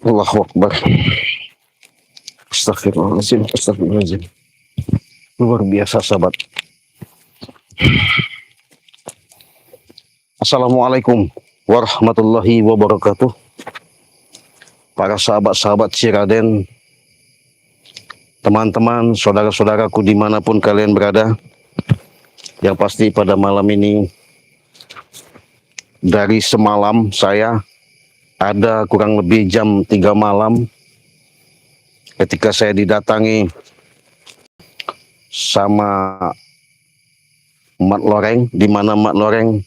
Allahu Akbar. Astagfirullahaladzim, astagfirullahaladzim. Luar biasa sahabat. Assalamualaikum warahmatullahi wabarakatuh. Para sahabat-sahabat Siraden, teman-teman, saudara-saudaraku dimanapun kalian berada. Yang pasti pada malam ini, dari semalam saya ada kurang lebih jam 3 malam ketika saya didatangi sama Mat Loreng, di mana Mat Loreng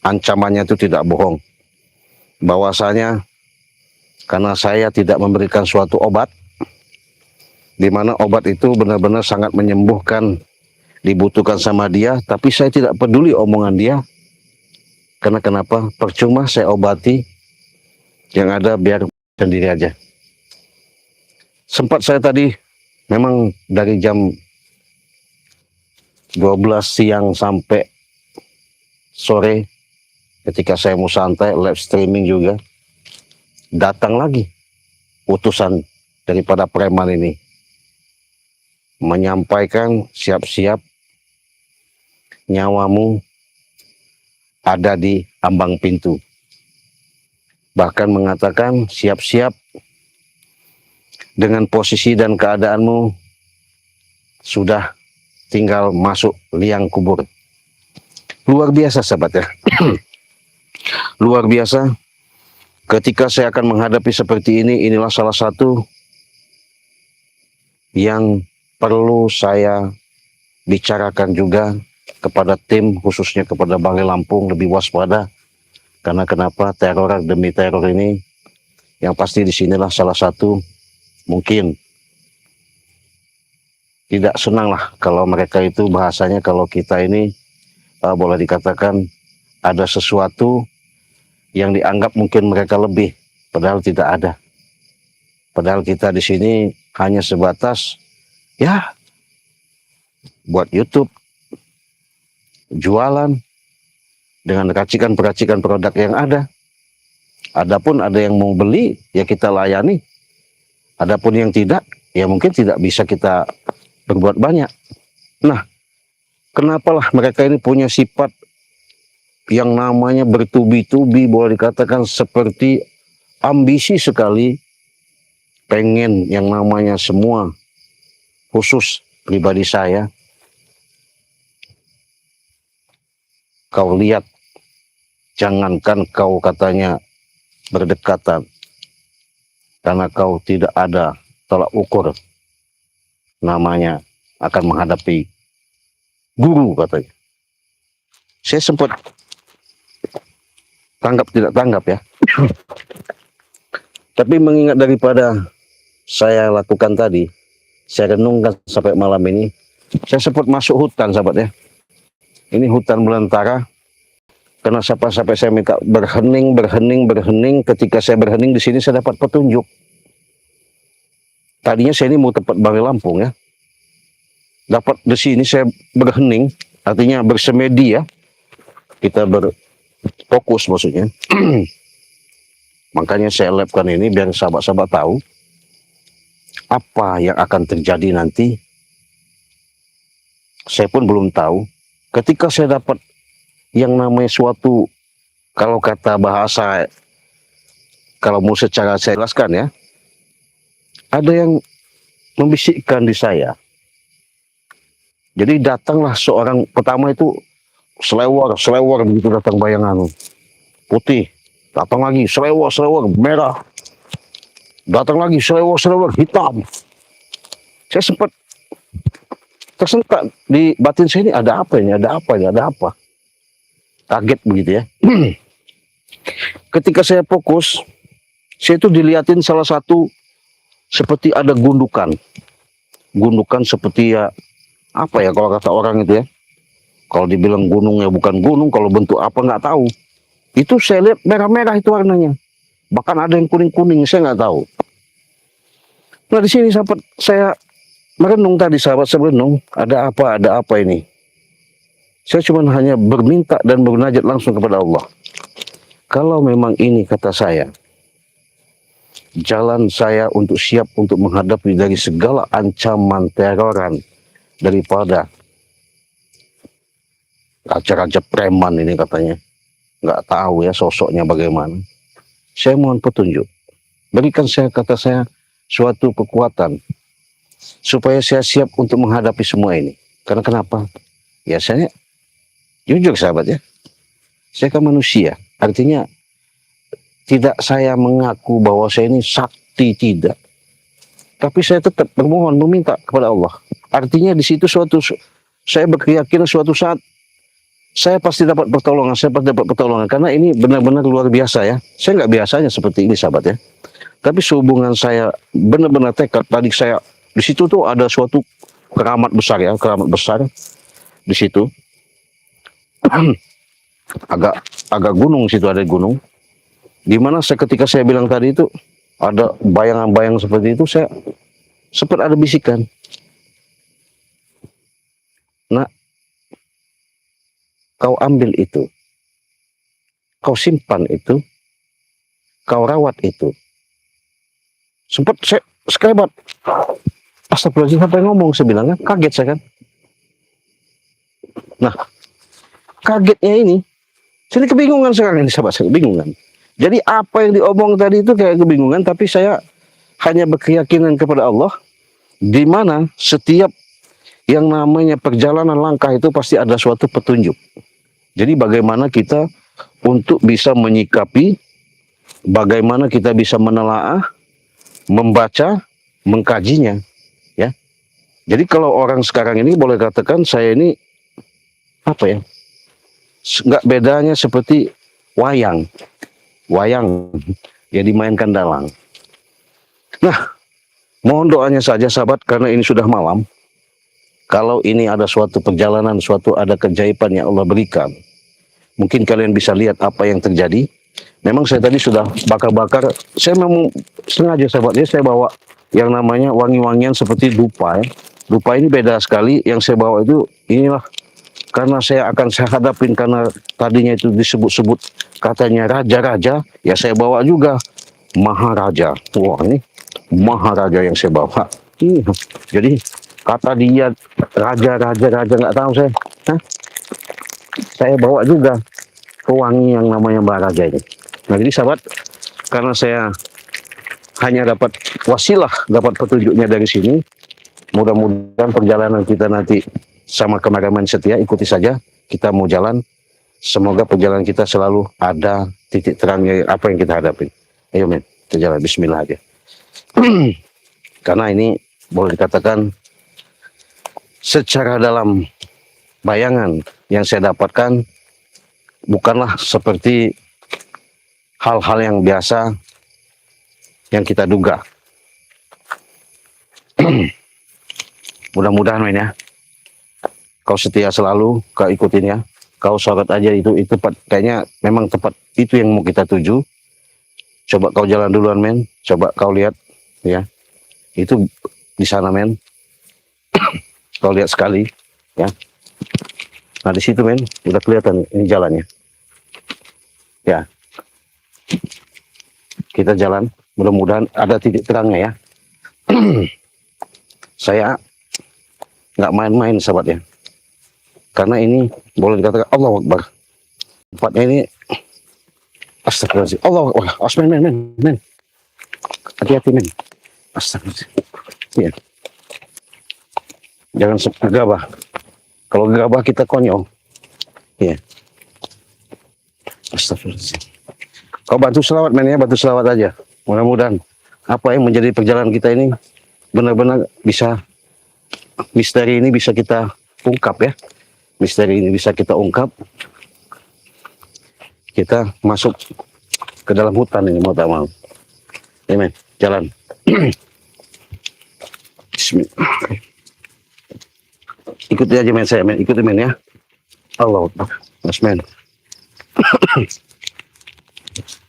ancamannya itu tidak bohong. Bahwasanya karena saya tidak memberikan suatu obat, di mana obat itu benar-benar sangat menyembuhkan, dibutuhkan sama dia, tapi saya tidak peduli omongan dia. Karena kenapa? Percuma saya obati, yang ada biar sendiri aja. Sempat saya tadi memang dari jam 12 siang sampai sore, ketika saya mau santai, live streaming juga, datang lagi utusan daripada preman ini, menyampaikan siap-siap nyawamu ada di ambang pintu. Bahkan mengatakan siap-siap dengan posisi dan keadaanmu sudah tinggal masuk liang kubur. Luar biasa sahabat ya. Luar biasa. Ketika saya akan menghadapi seperti ini, inilah salah satu yang perlu saya bicarakan juga kepada tim, khususnya kepada Balai Lampung, lebih waspada. Karena kenapa? Teror demi teror ini, yang pasti disinilah salah satu mungkin tidak senang lah kalau mereka itu bahasanya, kalau kita ini boleh dikatakan ada sesuatu yang dianggap mungkin mereka lebih, padahal tidak ada. Padahal kita di sini hanya sebatas ya buat YouTube, jualan dengan racikan-peracikan produk yang ada. Adapun ada yang mau beli, ya kita layani. Adapun yang tidak, ya mungkin tidak bisa kita berbuat banyak. Nah, kenapalah mereka ini punya sifat yang namanya bertubi-tubi, boleh dikatakan seperti ambisi sekali, pengen yang namanya semua, khusus pribadi saya. Kau lihat, jangankan kau katanya berdekatan, karena kau tidak ada tolak ukur namanya akan menghadapi guru katanya. Saya sempat tanggap tidak tanggap ya. Tapi mengingat daripada saya lakukan tadi, saya renungkan sampai malam ini, saya sempat masuk hutan sahabat ya. Ini hutan belantara. Karena sampai saya minta berhening. Ketika saya berhening di sini, saya dapat petunjuk. Tadinya saya ini mau tempat Balai Lampung ya. Dapat di sini saya berhening, artinya bersemedi ya. Kita berfokus maksudnya. Makanya saya live-kan ini biar sahabat-sahabat tahu apa yang akan terjadi nanti. Saya pun belum tahu. Ketika saya dapat yang namanya suatu, kalau kata bahasa, kalau mau secara saya jelaskan ya, ada yang membisikkan di saya. Jadi datanglah seorang, pertama itu selewar begitu datang bayangan putih, datang lagi selewar merah, datang lagi selewar hitam. Saya sempat tersentak di batin saya, ini ada apa ini, ada apa. Kaget begitu ya. Ketika saya fokus, saya itu dilihatin salah satu seperti ada gundukan seperti ya apa ya kalau kata orang itu ya. Kalau dibilang gunung ya bukan gunung, kalau bentuk apa nggak tahu. Itu saya lihat merah-merah itu warnanya. Bahkan ada yang kuning-kuning, saya nggak tahu. Nah di sini sahabat saya merenung tadi, sahabat saya merenung, ada apa ini. Saya cuma hanya berminta dan bermunajat langsung kepada Allah. Kalau memang ini kata saya, jalan saya untuk siap untuk menghadapi dari segala ancaman teroran daripada raja-raja preman ini katanya. Nggak tahu ya sosoknya bagaimana. Saya mohon petunjuk. Berikan saya, kata saya, suatu kekuatan supaya saya siap untuk menghadapi semua ini. Karena kenapa? Ya saya jujur sahabat ya. Saya kan manusia. Artinya tidak saya mengaku bahwa saya ini sakti, tidak. Tapi saya tetap bermohon, meminta kepada Allah. Artinya di situ saya berkeyakinan suatu saat saya pasti dapat pertolongan, karena ini benar-benar luar biasa ya. Saya nggak biasanya seperti ini sahabat ya. Tapi sehubungan saya benar-benar tekad, tadi saya di situ tuh ada suatu keramat besar ya, keramat besar di situ. agak gunung, situ ada gunung. Dimana ketika saya bilang tadi itu ada bayangan-bayangan seperti itu, saya sempat ada bisikan. Nah, kau ambil itu, kau simpan itu, kau rawat itu. Sempat saya sekelebat. Astagfirullahaladzim, sampai ngomong, saya bilang kan, kaget saya kan. Nah, kagetnya ini, jadi kebingungan sekarang ini sahabat, saya kebingungan. Jadi apa yang diomong tadi itu kayak kebingungan, tapi saya hanya berkeyakinan kepada Allah, di mana setiap yang namanya perjalanan langkah itu pasti ada suatu petunjuk. Jadi bagaimana kita untuk bisa menyikapi, bagaimana kita bisa menelaah, membaca, mengkajinya, ya. Jadi kalau orang sekarang ini boleh katakan saya ini apa ya? Nggak bedanya seperti wayang ya dimainkan dalang. Nah, mohon doanya saja sahabat, karena ini sudah malam. Kalau ini ada suatu perjalanan, ada keajaiban yang Allah berikan, mungkin kalian bisa lihat apa yang terjadi. Memang saya tadi sudah bakar-bakar, saya memang sengaja sahabatnya saya bawa yang namanya wangi-wangian seperti dupa ya. Dupa ini beda sekali, yang saya bawa itu inilah, karena saya hadapin, karena tadinya itu disebut-sebut katanya raja-raja, ya saya bawa juga maharaja. Wah, ini maharaja yang saya bawa. Jadi kata dia raja nggak tahu saya. Saya bawa juga pewangi yang namanya maharaja ini. Nah jadi sahabat, karena saya hanya dapat wasilah, dapat petunjuknya dari sini. Mudah-mudahan perjalanan kita nanti sama kameramen setia, ikuti saja. Kita mau jalan, semoga perjalanan kita selalu ada titik terangnya apa yang kita hadapi. Ayo men, kita jalan, bismillah aja. Karena ini boleh dikatakan secara dalam bayangan yang saya dapatkan bukanlah seperti hal-hal yang biasa yang kita duga. Mudah-mudahan men ya, kau setia selalu, kau ikutin ya, kau sholat aja, itu tepat, kayaknya memang tepat itu yang mau kita tuju. Coba kau jalan duluan men, coba kau lihat ya, itu di sana men. Kau lihat sekali ya. Nah di situ men, udah kelihatan ini jalannya. Ya, kita jalan, mudah-mudahan ada titik terangnya ya. Saya nggak main-main sahabat ya, karena ini boleh dikatakan Allahu Akbar. Tempatnya ini astagfirullahaladzim, Allahu Akbar. Men. Hati-hati men. Astagfirullahaladzim. Ya. Jangan gegabah. Kalau gegabah kita konyol. Ya. Astagfirullahaladzim. Kau bantu selawat men ya, bantu selawat aja. Mudah-mudahan apa yang menjadi perjalanan kita ini benar-benar bisa, misteri ini bisa kita ungkap ya. Misteri ini bisa kita ungkap. Kita masuk ke dalam hutan ini mau tak mau. Amen. Jalan. Bismillah. Ikuti aja men saya men, ikuti men ya. Allah Akbar. Mas men.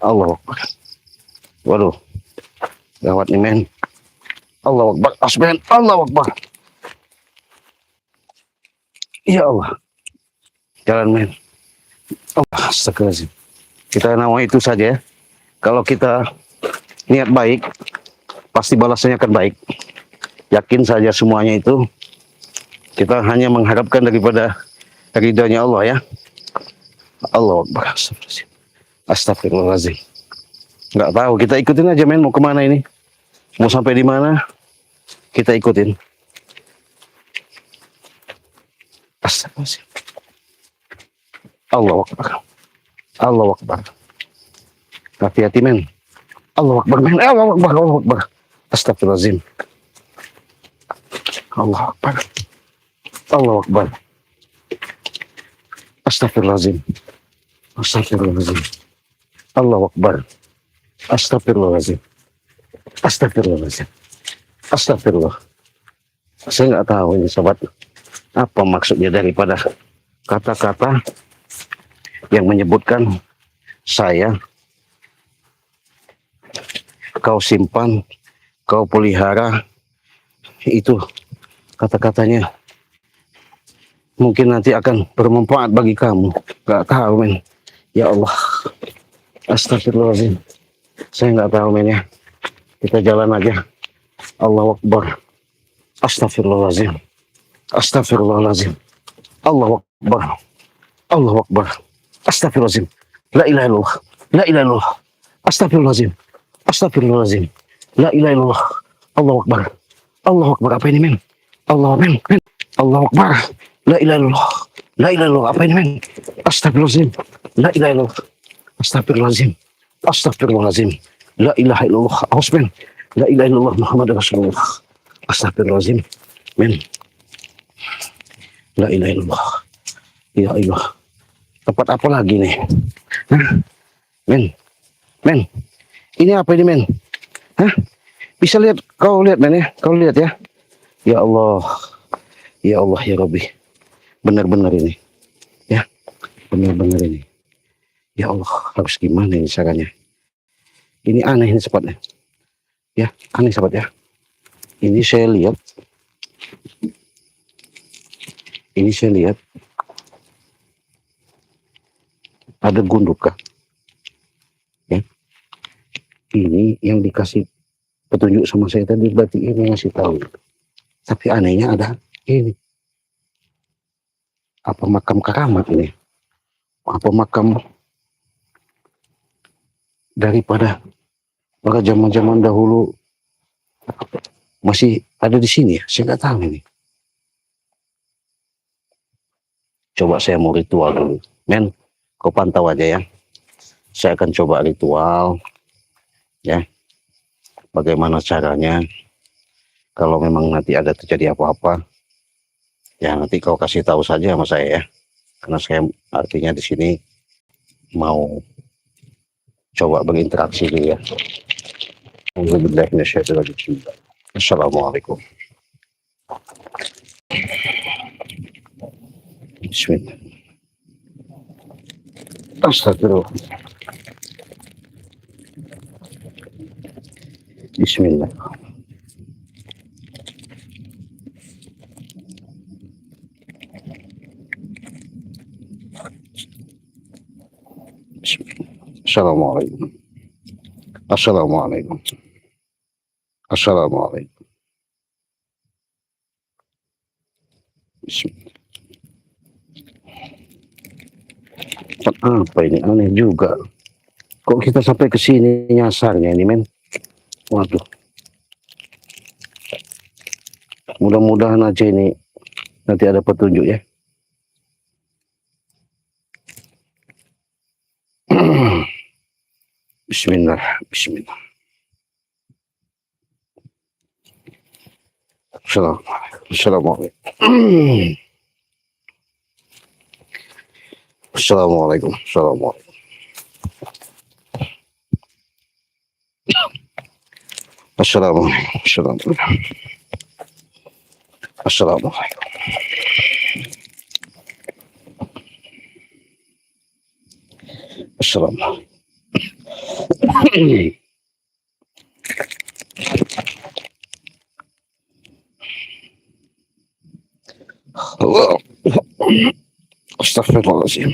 Allah Akbar. Waduh. Gawat nih men. Allah Akbar. Asmen. Allah Akbar. Ya Allah. Jalan men. Allah, astagfirullahaladzim. Kita nawa itu saja ya. Kalau kita niat baik, pasti balasannya akan baik. Yakin saja semuanya itu. Kita hanya mengharapkan daripada ridhonya Allah ya. Allah Akbar. Astagfirullahaladzim. Nggak tahu, kita ikutin aja men, mau kemana ini. Mau sampai di mana, kita ikutin. Astagfirullahaladzim. Allah Akbar. Allah Akbar. Hati-hati men. Allah Akbar men. Allah Akbar. Allah Akbar. Astagfirullahaladzim. Allah Akbar. Allah Akbar. Astagfirullahaladzim. Astagfirullahaladzim. Allah Akbar. Astagfirullahaladzim. Astagfirullahaladzim. Astagfirullah. Saya nggak tahu ini sobat, apa maksudnya daripada kata-kata yang menyebutkan saya, kau simpan, kau pelihara, itu kata-katanya mungkin nanti akan bermanfaat bagi kamu. Gak tahu men. Ya Allah. Astagfirullahaladzim. Saya nggak tahu men ya. Kita jalan aja. Allahu Akbar. Astagfirullahaladzim. Astagfirullahaladzim. Allahu Akbar. Allahu Akbar. Astagfirullahaladzim. La ilaha illallah. La ilaha illallah. Astagfirullahaladzim. Astagfirullahaladzim. La ilaha illallah. Allahu Akbar. Allahu Akbar. Apa ini men? Allah men. Allahu Akbar. La ilaha illallah. La ilaha illallah. Apa ini men? Astagfirullahaladzim. La ilaha illallah. Astagfirullahaladzim. Astagfirullahaladzim. La ilaha illallah. Awas men. La ilaha illallah Muhammad Rasulullah. Astagfirullahaladzim. Men. La ilaha illallah. Ya Allah. Tempat apa lagi nih? Hah? Men. Men. Ini apa ini men? Hah? Bisa lihat, kau lihat men ya? Kau lihat ya? Ya Allah. Ya Allah ya Rabbi. Benar-benar ini. Ya. Benar-benar ini. Ya Allah, harus gimana ini caranya? Ini aneh ini sobat ya. Ya, aneh sobat ya. Ini saya lihat. Ini saya lihat. Ada gunduk kah? Ya. Ini yang dikasih petunjuk sama saya tadi, berarti ini ngasih tahu. Tapi anehnya ada ini. Apa makam keramat ini? Apa makam daripada pada zaman-zaman dahulu masih ada di sini ya? Saya nggak tahu ini. Coba saya mau ritual dulu. Men, kau pantau aja ya. Saya akan coba ritual. Ya. Bagaimana caranya. Kalau memang nanti ada terjadi apa-apa. Ya nanti kau kasih tahu saja sama saya ya. Karena saya artinya di sini mau coba berinteraksi dulu ya. Assalamualaikum. Bismillah. Astagfirullah. Bismillah. Assalamualaikum. Assalamualaikum. Assalamualaikum. Bismillah. Apa ini aneh juga. Kok kita sampai ke sini nyasarnya ini men? Waduh. Mudah-mudahan aja ini nanti ada petunjuk ya. Bismillah, bismillah. Assalamualaikum. Assalamualaikum. Assalamualaikum. Assalamualaikum. Assalamualaikum. Assalamualaikum. Astagfirullahaladzim.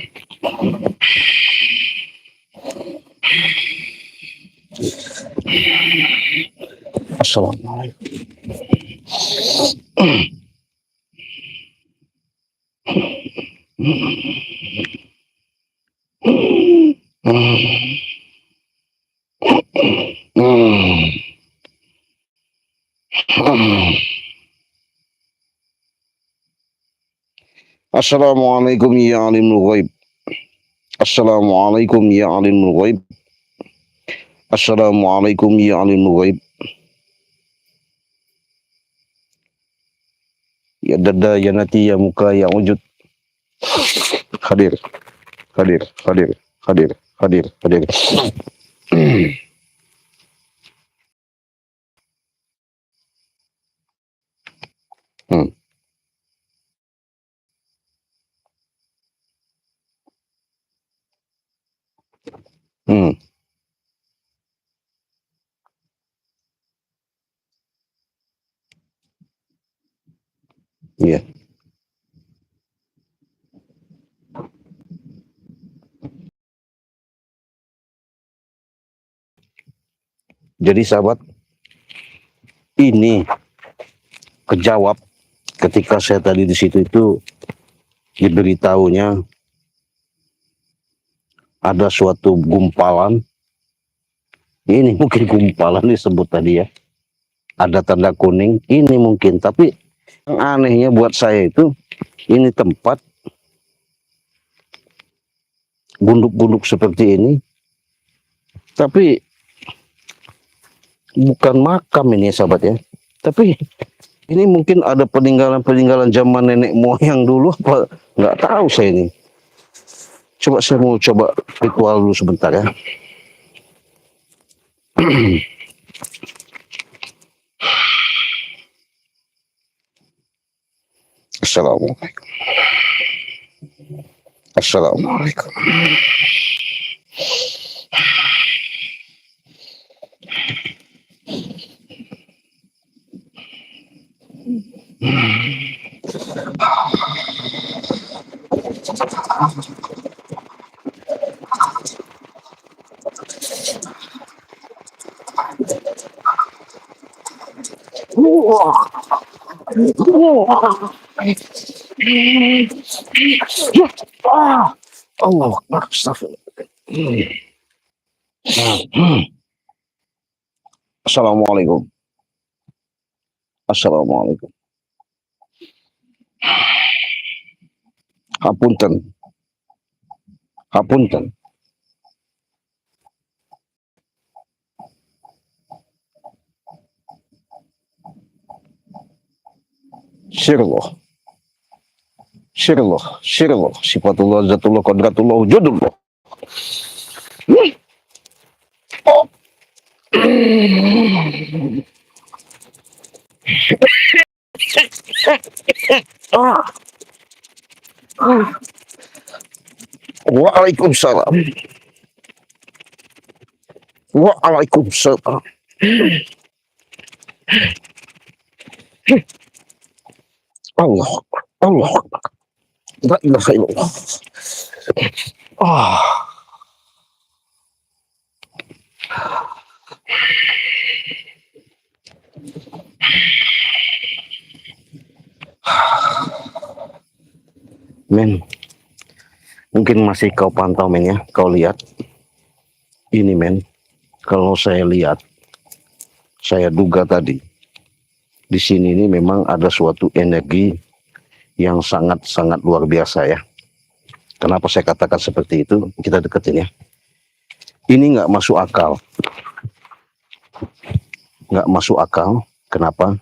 Assalamualaikum. Assalamualaikum ya alimul ghaib. Assalamualaikum ya alimul ghaib. Assalamualaikum ya alimul ghaib. Ya dada ya nati ya muka ya wujud. Hadir, hadir, hadir, hadir, hadir, hadir. Hmm. Hmm. Iya. Jadi sahabat, ini kejawab ketika saya tadi di situ itu diberitahunya ada suatu gumpalan. Ini mungkin gumpalan disebut tadi ya. Ada tanda kuning, ini mungkin. Tapi yang anehnya buat saya itu, ini tempat gunduk-gunduk seperti ini. Tapi bukan makam ini ya sahabat ya. Tapi ini mungkin ada peninggalan-peninggalan zaman nenek moyang dulu apa nggak tahu saya ini. Coba saya mau coba ritual dulu sebentar ya. Assalamualaikum. Assalamualaikum. Allah Akbar, astagfirullah. Assalamualaikum. Assalamualaikum. Hapunten. Hapunten. Sirullah. Sirullah. Sirullah. Sifatullah, zatullah, qadratullah, wujudullah. Oh. Waalaikumsalam. Waalaikumsalam. Allah, Allah, la ilaha illallah. Ah. Men, mungkin masih kau pantau men ya, kau lihat. Ini men, kalau saya lihat, saya duga tadi, di sini ini memang ada suatu energi yang sangat-sangat luar biasa ya. Kenapa saya katakan seperti itu? Kita deketin ya. Ini nggak masuk akal. Nggak masuk akal. Kenapa?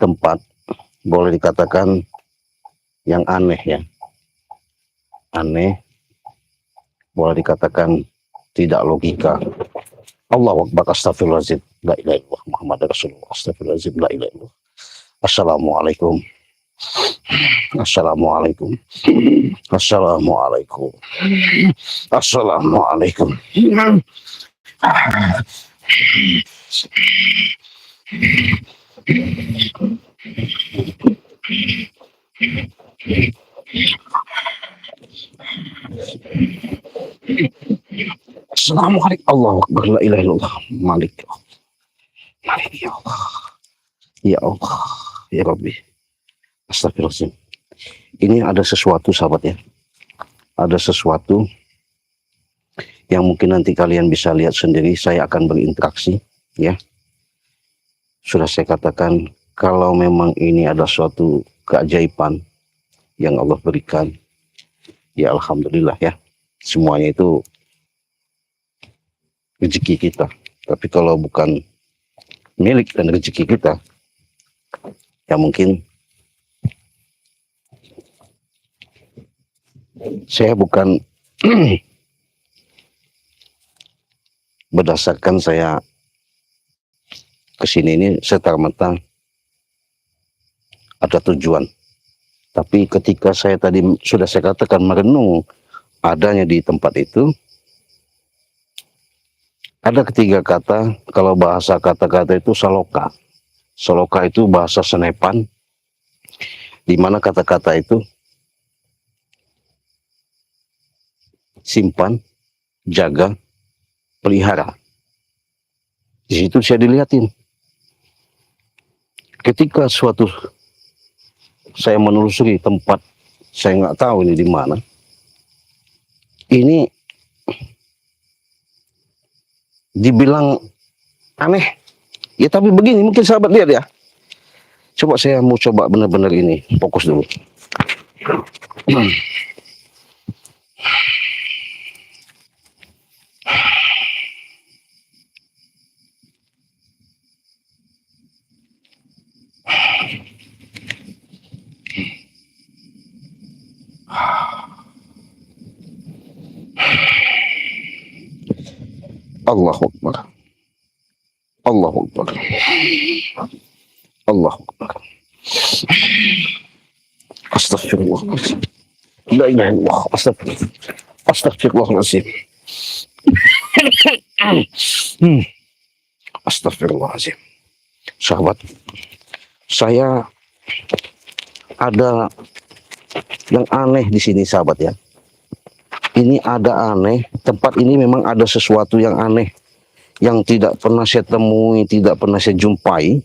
Tempat boleh dikatakan yang aneh ya. Aneh. Boleh dikatakan tidak logika. Allahu Akbar, astagfirullahaladzim. La ilaha illallah Muhammad Rasulullah. Astagfirullahaladzim. La ilaha illallah. Assalamualaikum. Assalamualaikum. Assalamualaikum. Assalamualaikum. Assalamualaikum. Allahu Akbar. La ilaha illallah. Malik. Malik ya Allah. Ya Allah. Ya Rabbi. Astagfirullahaladzim. Ini ada sesuatu sahabat ya. Ada sesuatu yang mungkin nanti kalian bisa lihat sendiri. Saya akan berinteraksi ya. Sudah saya katakan, kalau memang ini ada suatu keajaiban yang Allah berikan, ya alhamdulillah ya. Semuanya itu rezeki kita. Tapi kalau bukan milik dan rezeki kita, ya mungkin saya bukan berdasarkan saya kesini ini serta-merta ada tujuan. Tapi ketika saya tadi sudah saya katakan merenung adanya di tempat itu, ada ketiga kata. Kalau bahasa kata-kata itu saloka. Saloka itu bahasa Senepan, di mana kata-kata itu simpan, jaga, pelihara. Di situ saya dilihatin. Ketika suatu saya menelusuri tempat, saya nggak tahu ini di mana. Ini dibilang aneh. Ya tapi begini, mungkin sahabat lihat ya. Coba saya mau coba benar-benar ini, fokus dulu. Allahu Akbar. Allahu Akbar. Allahu Akbar. Astagfirullahaladzim. La ilaha illallah. Astagfirullahaladzim. Astagfirullahaladzim. Sahabat, saya ada yang aneh di sini sahabat ya. Ini ada aneh, tempat ini memang ada sesuatu yang aneh yang tidak pernah saya temui, tidak pernah saya jumpai.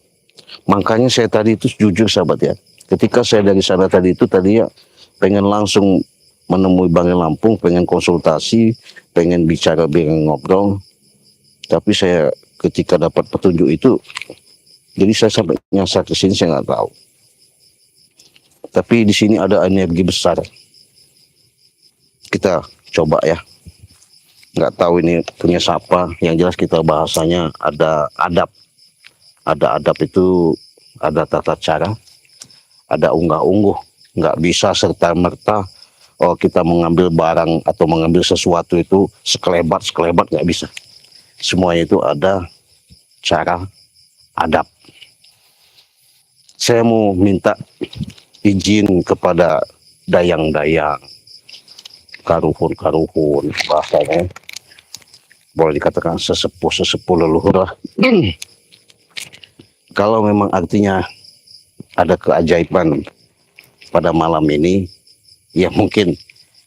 Makanya saya tadi itu jujur sahabat ya, ketika saya dari sana tadi ya pengen langsung menemui Bang Lampung, pengen konsultasi, pengen bicara, pengen ngobrol. Tapi saya ketika dapat petunjuk itu, jadi saya sampai nyasar ke sini saya nggak tahu. Tapi di sini ada energi besar. Kita coba ya, nggak tahu ini punya siapa. Yang jelas kita bahasanya ada adab. Ada adab itu ada tata cara, ada unggah-ungguh. Nggak bisa serta-merta oh kita mengambil barang atau mengambil sesuatu itu sekelebat nggak bisa. Semuanya itu ada cara, adab. Saya mau minta izin kepada dayang-dayang, karuhun bahasanya, boleh dikatakan sesepuh leluhur lah. Kalau memang artinya ada keajaiban pada malam ini, ya mungkin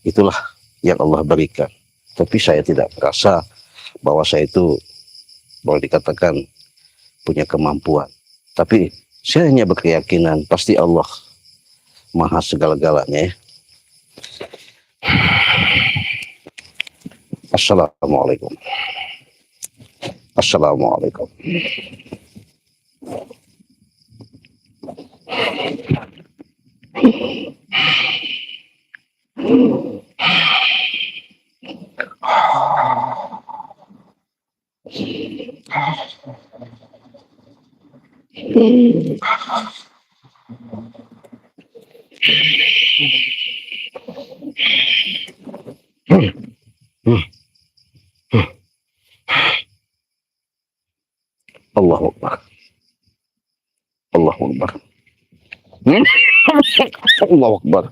itulah yang Allah berikan. Tapi saya tidak merasa bahwa saya itu boleh dikatakan punya kemampuan. Tapi saya hanya berkeyakinan pasti Allah maha segala-galanya ya. Assalamualaikum. Assalamualaikum. Allahu Akbar. Allahu Akbar. Allahu Akbar.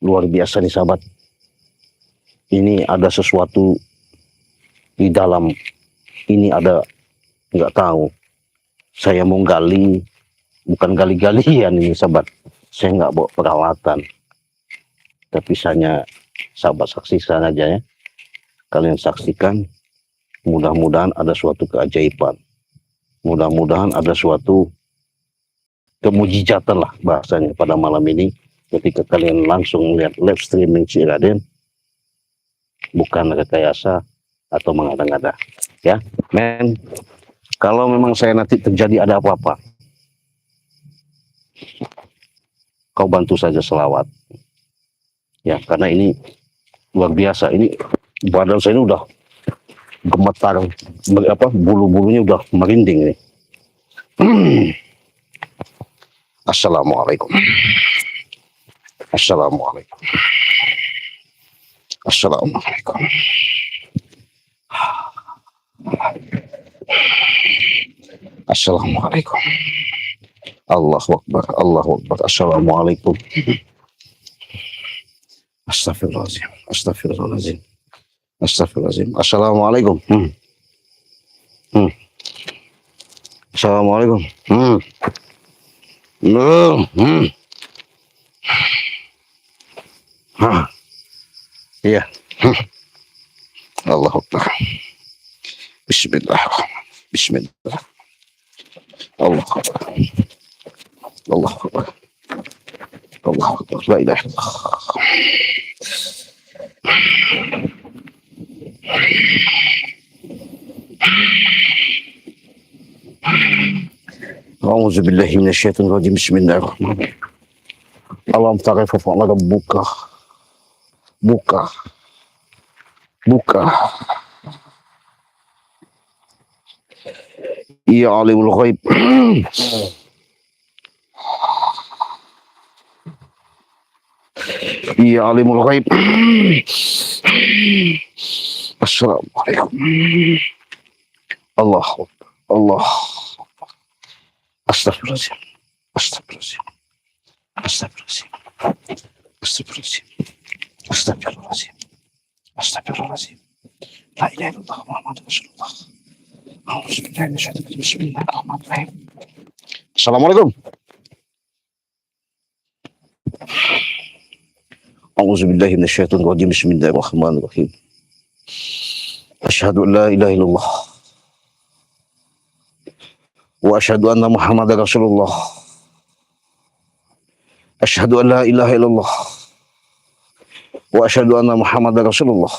Luar biasa nih sahabat. Ini ada sesuatu di dalam. Ini ada, nggak tahu. Saya mau gali, bukan gali-galian ini sahabat. Saya nggak bawa peralatan. Tapi hanya sahabat saksikan aja ya. kalian saksikan. Mudah-mudahan ada suatu keajaiban. Mudah-mudahan ada suatu kemujizatan lah bahasanya pada malam ini. Ketika kalian langsung melihat live streaming si Raden. Bukan rekayasa atau mengada-ngada. Ya, men. Kalau memang saya nanti terjadi ada apa-apa, kau bantu saja selawat. Ya, karena ini luar biasa. Ini badan saya ini udah gemetar, bulu-bulunya udah merinding nih. Assalamualaikum. Assalamualaikum. Assalamualaikum. Assalamualaikum. Allahu Akbar. Allahu Akbar. Assalamualaikum. Astagfirullahaladzim. Astagfirullahaladzim. Astagfirullahaladzim. Assalamualaikum. Assalamualaikum. Iya. Allahu Akbar. Bismillahirrahmanirrahim. Bismillah. Allahu Akbar. Allahu Akbar. Allahu Akbar. La ilaha illallah. A'udzu billahi minasyaitonir rajim. Bismillahirrahmanirrahim. Alam ta'rifu fa'ala buka. Buka. Buka. Ya alimul ghaib. Ya alimul ghaib. Assalamualaikum. Allah. Allah. Astagfirullahaladzim. Astagfirullahaladzim. Astagfirullahaladzim. Astagfirullahaladzim. Astagfirullahaladzim. Astagfirullahaladzim. La ilaha illallah Muhammadur Rasulullah. Bismillahirrahmanirrahim. Assalamualaikum. A'udzubillahi minasyaitonir rajim. Bismillahirrahmanirrahim. Asyhadu an la ilaha illallah wa asyhadu anna Muhammadar Rasulullah. Asyhadu an la ilaha illallah wa asyhadu anna Muhammadar Rasulullah.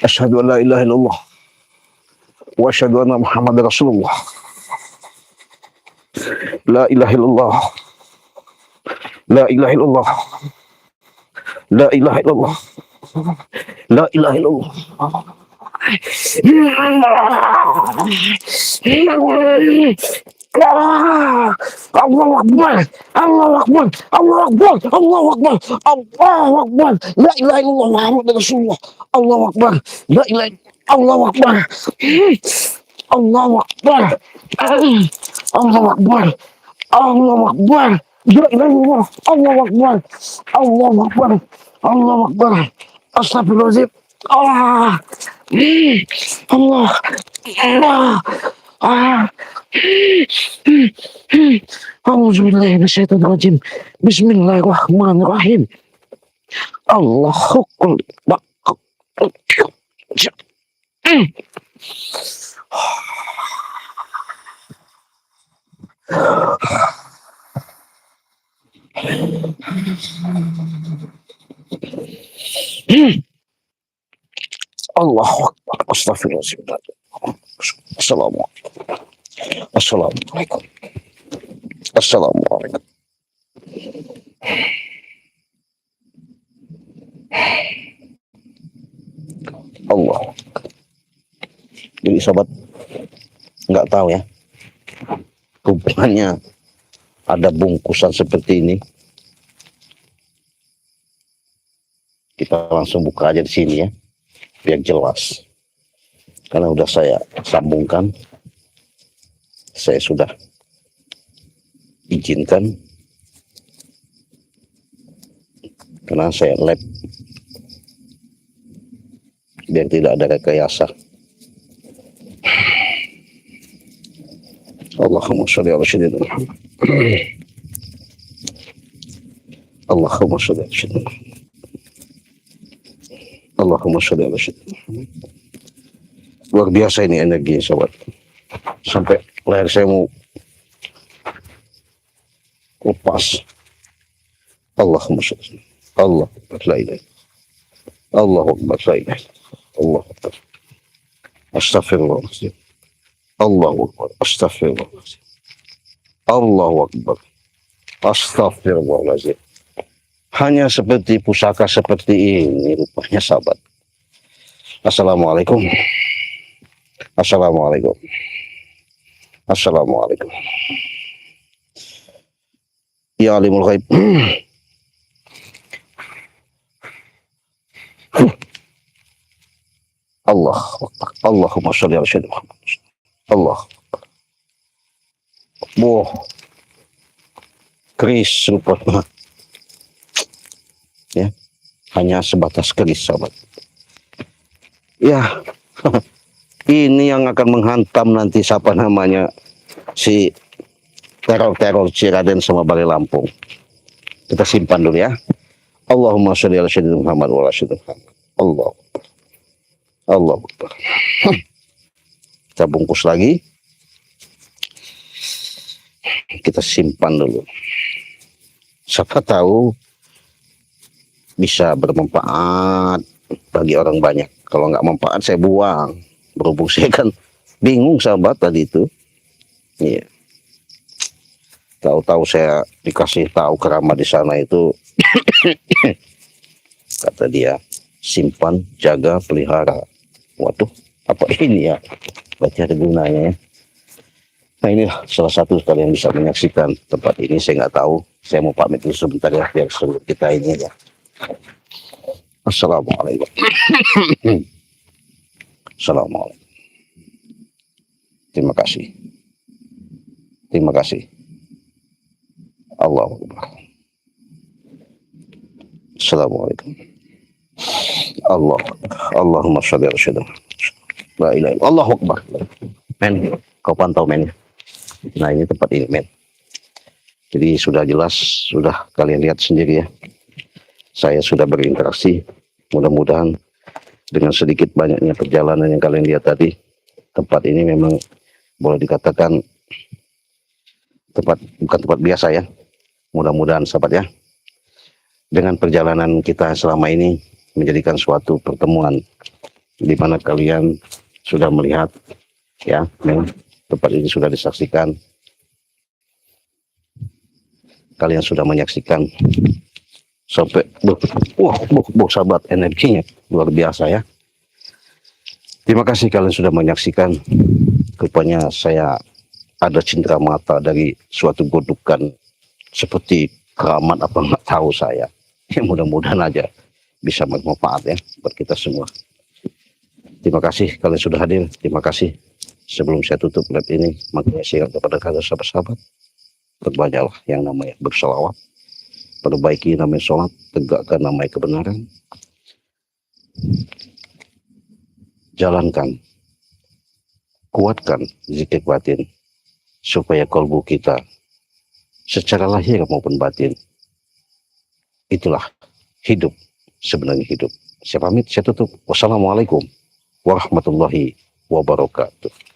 Asyhadu an la ilaha illallah wa asyhadu anna Muhammadar Rasulullah. La ilaha illallah. La ilaha illallah. La ilaha illallah. La ilaha illallah. Allahu Akbar. Allahu Akbar. Allahu Akbar. Allahu Akbar. Allahu Akbar. La ilaha illallah Muhammadur Rasulullah. Allahu Akbar. La ilaha. Allahu Akbar. Allahu Akbar. Allahu Akbar. Allahu Akbar. La ilaha illallah. Allahu Akbar. Allahu Akbar. Allahu Akbar. Astagfirullahaladzim. Allah. Allah. Allah. A'udzubillahi minasyaitonir rajim. Bismillahirrahmanirrahim. Allahu Akbar. Allahu Akbar. Astagfirullahaladzim. Assalamualaikum. Assalamualaikum. Assalamualaikum. Allah. Jadi sobat nggak tahu ya, rupanya ada bungkusan seperti ini. Kita langsung buka aja di sini ya, biar jelas. Karena udah saya sambungkan, saya sudah izinkan, karena saya lab, biar tidak ada rekayasa. Allahumma sholli ala sayyidina Muhammad. Allahumma sholli ala sayyidina Muhammad. Allahumma sholli ala sayyidina Muhammad. Luar biasa ini energinya sobat. Sampai leher saya mau lepas. Allahumma sholli. Allah la ilaha. Allahu akbar la ilaha. Allah akbar. Astagfirullahaladzim. Allahu akbar. Astagfirullahaladzim. Allahu akbar. Astagfirullahaladzim. Hanya seperti pusaka seperti ini rupanya sahabat. Assalamualaikum. Assalamualaikum. Assalamualaikum. Ya alimul ghaib. Allah akbar. Allahumma sholli ala sayyidina Muhammad. Allah akbar. Boh. Keris rupanya. Ya, hanya sebatas keris sahabat. Ya, ini yang akan menghantam nanti siapa namanya si teror-teror Ciraden sama Balai Lampung. Kita simpan dulu ya. Allahumma sholli ala sayyidina Muhammad wa ala sayyidina Muhammad. Allah akbar. Allah akbar. Kita bungkus lagi. Kita simpan dulu. Siapa tahu bisa bermanfaat bagi orang banyak. Kalau nggak manfaat saya buang. Berhubung saya kan bingung sahabat tadi itu. Iya. Tahu-tahu saya dikasih tahu keramat di sana itu. Kata dia, simpan, jaga, pelihara. Waduh, apa ini ya? Berarti ada gunanya ya. Nah ini salah satu kalian bisa menyaksikan tempat ini. Saya nggak tahu. Saya mau pamit dulu sebentar ya biar seluruh kita ini ya. Assalamualaikum. Assalamualaikum. Terima kasih. Terima kasih. Allahu akbar. Assalamualaikum. Allah. Allahumma sholli ala sayyidina. La ilaha illallah. Allahu akbar. Men, kau pantau men. Nah ini tempat ini men. Jadi sudah jelas, sudah kalian lihat sendiri ya. Saya sudah berinteraksi, mudah-mudahan dengan sedikit banyaknya perjalanan yang kalian lihat tadi, tempat ini memang boleh dikatakan bukan tempat biasa ya. Mudah-mudahan sahabat ya, dengan perjalanan kita selama ini menjadikan suatu pertemuan di mana kalian sudah melihat ya, tempat ini sudah disaksikan, kalian sudah menyaksikan. Sampai sahabat energinya luar biasa ya. Terima kasih kalian sudah menyaksikan. Rupanya saya ada cindera mata dari suatu godukan seperti keramat apa nggak tahu saya. Ya, mudah-mudahan aja bisa bermanfaat ya buat kita semua. Terima kasih kalian sudah hadir. Terima kasih. Sebelum saya tutup live ini, makasih kepada kalian sahabat-sahabat. Perbanyaklah yang namanya berselawat. Perbaiki namanya sholat, tegakkan namanya kebenaran, jalankan, kuatkan zikir batin, supaya kalbu kita secara lahir maupun batin, itulah hidup, sebenarnya hidup. Saya pamit, saya tutup. Wassalamualaikum warahmatullahi wabarakatuh.